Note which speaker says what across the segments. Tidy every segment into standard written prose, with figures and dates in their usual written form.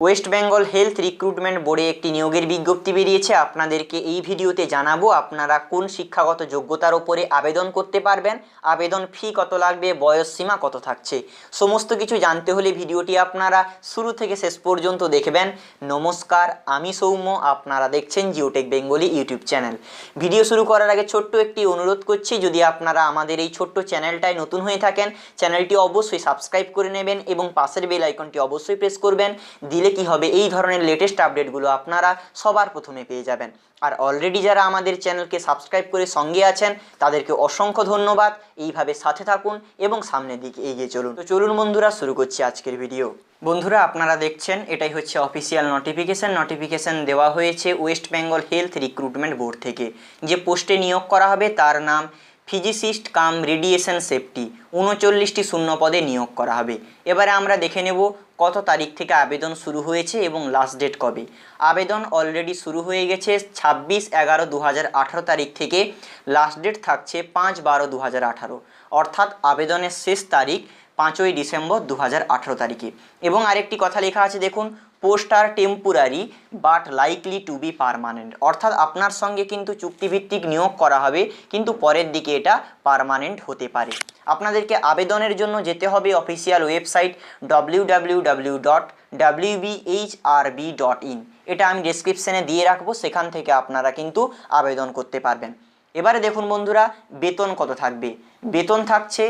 Speaker 1: West Bengal health recruitment বোর্ডে একটি নিয়োগের বিজ্ঞপ্তি বেরিয়েছে। আপনাদেরকে এই ভিডিওতে জানাবো আপনারা কোন শিক্ষাগত যোগ্যতার উপরে আবেদন করতে পারবেন, আবেদন ফি কত লাগবে, বয়স সীমা কত থাকছে, সমস্ত কিছু জানতে হলে ভিডিওটি আপনারা শুরু থেকে শেষ পর্যন্ত দেখবেন। নমস্কার, আমি সৌম্য, আপনারা দেখছেন Geotech Bengali YouTube channel. Video শুরু করার আগে ছোট্ট একটি অনুরোধ করছি, যদি আপনারা আমাদের এই ছোট্ট চ্যানেলটায় নতুন হয়ে থাকেন চ্যানেলটি অবশ্যই সাবস্ক্রাইব করে নেবেন এবং পাশের বেল আইকনটি অবশ্যই প্রেস করবেন। দিলে কি হবে, এই ধরনের লেটেস্ট আপডেটগুলো আপনারা সবার প্রথমে পেয়ে যাবেন। আর অলরেডি যারা আমাদের চ্যানেলকে সাবস্ক্রাইব করে সঙ্গে আছেন তাদেরকে অসংখ্য ধন্যবাদ। এইভাবে সাথে থাকুন এবং সামনের দিকে এগিয়ে চলুন। তো চলুন বন্ধুরা, শুরু করছি আজকের ভিডিও। বন্ধুরা, আপনারা দেখছেন এটাই হচ্ছে অফিসিয়াল নোটিফিকেশন দেওয়া হয়েছে West Bengal health recruitment board থেকে। যে পোস্টে নিয়োগ করা হবে তার নাম ফিজিসিস্ট কাম রেডিয়েশন সেফটি। 39টি শূন্য পদে নিয়োগ করা হবে। এবারে আমরা দেখে নেব কত তারিখ থেকে আবেদন শুরু হয়েছে এবং লাস্ট ডেট কবে। আবেদন অলরেডি শুরু হয়ে গেছে 26/11/2018 তারিখ থেকে। লাস্ট ডেট থাকছে 5/12/2018, অর্থাৎ আবেদনের শেষ তারিখ 5ই ডিসেম্বর 2018 তারিখে। এবং আরেকটি কথা লেখা আছে দেখুন, পোস্ট আর temporary but likely to be permanent, অর্থাৎ আপনার সঙ্গে কিন্তু চুক্তিভিত্তিক নিয়োগ করা হবে কিন্তু পরের দিকে এটা পারমানেন্ট হতে পারে। আপনাদেরকে আবেদনের জন্য যেতে হবে অফিসিয়াল ওয়েবসাইট www.wbhrb.in। এটা আমি ডেসক্রিপশনে দিয়ে রাখবো, সেখান থেকে আপনারা কিন্তু আবেদন করতে পারবেন। এবারে দেখুন বন্ধুরা, বেতন কত থাকবে। বেতন থাকছে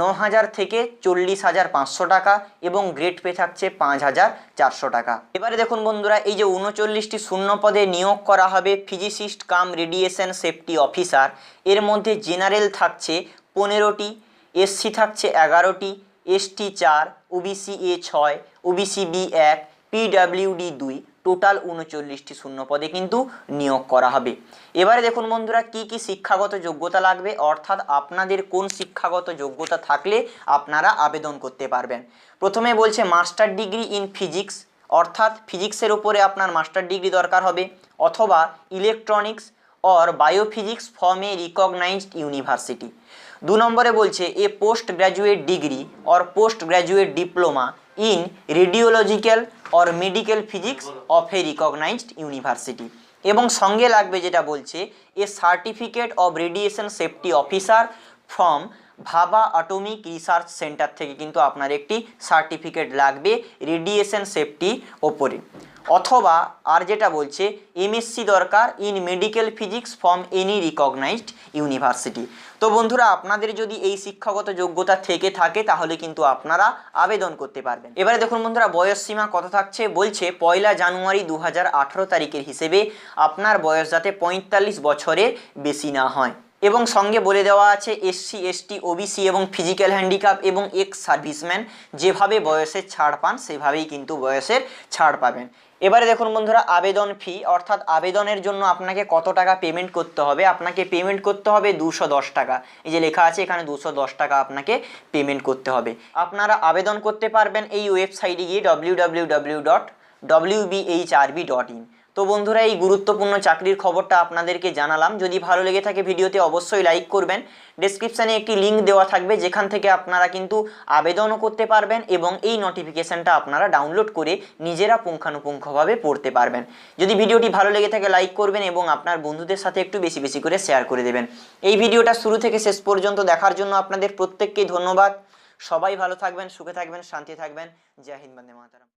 Speaker 1: 9,000 থেকে 40,500 টাকা এবং গ্রেড পে থাকছে 5,400 টাকা। এবারে দেখুন বন্ধুরা, এই যে 39টি শূন্য পদে নিয়োগ করা হবে physicist cum radiation safety officer, এর মধ্যে জেনারেল থাকছে 15টি, এসসি থাকছে 11টি, ST 4, OBC A 6, OBC B 1, PWD 2, total 39টি শূন্য পদে কিন্তু নিয়োগ করা হবে। এবারে দেখুন বন্ধুরা, কি কি শিক্ষাগত যোগ্যতা লাগবে, অর্থাৎ আপনাদের কোন শিক্ষাগত যোগ্যতা থাকলে আপনারা আবেদন করতে পারবেন। প্রথমে বলছে মাস্টার ডিগ্রি ইন ফিজিক্স, অর্থাৎ ফিজিক্সের উপরে আপনার মাস্টার ডিগ্রি দরকার হবে, অথবা electronics or biophysics from a recognised university. 2 নম্বরে বলছে a post graduate degree or post graduate diploma in radiological or medical physics of a recognised university. এবং সঙ্গে লাগবে যেটা বলছে a certificate of radiation safety officer from Bhabha atomic research centre থেকে কিন্তু আপনার একটি সার্টিফিকেট লাগবে রেডিয়েশন সেফটি ওপরে। অথবা আর যেটা বলছে এমএসসি দরকার in medical physics from any recognised university. তো বন্ধুরা, আপনাদের যদি এই শিক্ষাগত যোগ্যতা থেকে থাকে তাহলে কিন্তু আপনারা আবেদন করতে পারবেন। এবারে দেখুন বন্ধুরা, বয়স সীমা কত থাকছে। বলছে 1 জানুয়ারি 2018 তারিখের হিসেবে আপনার বয়স যাতে 45 বছরের বেশি না হয়। এবং সঙ্গে বলে দেওয়া আছে এসসি, এসটি, ওবিসি এবং ফিজিক্যাল হ্যান্ডিক্যাপ এবং এক্স সার্ভিসম্যান যেভাবে বয়সের ছাড় পান সেভাবেই কিন্তু বয়সের ছাড় পাবেন। এবারে দেখুন বন্ধুরা, আবেদন ফি, অর্থাৎ আবেদনের জন্য আপনাকে কত টাকা পেমেন্ট করতে হবে। আপনাকে পেমেন্ট করতে হবে 210 টাকা। এই যে লেখা আছে এখানে 210 টাকা আপনাকে পেমেন্ট করতে হবে। আপনারা আবেদন করতে পারবেন এই ওয়েবসাইটে গিয়ে www.wbhrb.in। তো বন্ধুরা, এই গুরুত্বপূর্ণ চাকরির খবরটা আপনাদেরকে জানালাম। যদি ভালো লেগে থাকে ভিডিওতে অবশ্যই লাইক করবেন। ডেসক্রিপশানে একটি লিঙ্ক দেওয়া থাকবে যেখান থেকে আপনারা কিন্তু আবেদনও করতে পারবেন এবং এই নোটিফিকেশানটা আপনারা ডাউনলোড করে নিজেরা পুঙ্খানুপুঙ্খভাবে পড়তে পারবেন। যদি ভিডিওটি ভালো লেগে থাকে লাইক করবেন এবং আপনার বন্ধুদের সাথে একটু বেশি বেশি করে শেয়ার করে দেবেন। এই ভিডিওটা শুরু থেকে শেষ পর্যন্ত দেখার জন্য আপনাদের প্রত্যেককেই ধন্যবাদ। সবাই ভালো থাকবেন, সুখে থাকবেন, শান্তি থাকবেন। জয় হিন্দ, বন্দে মাতরম।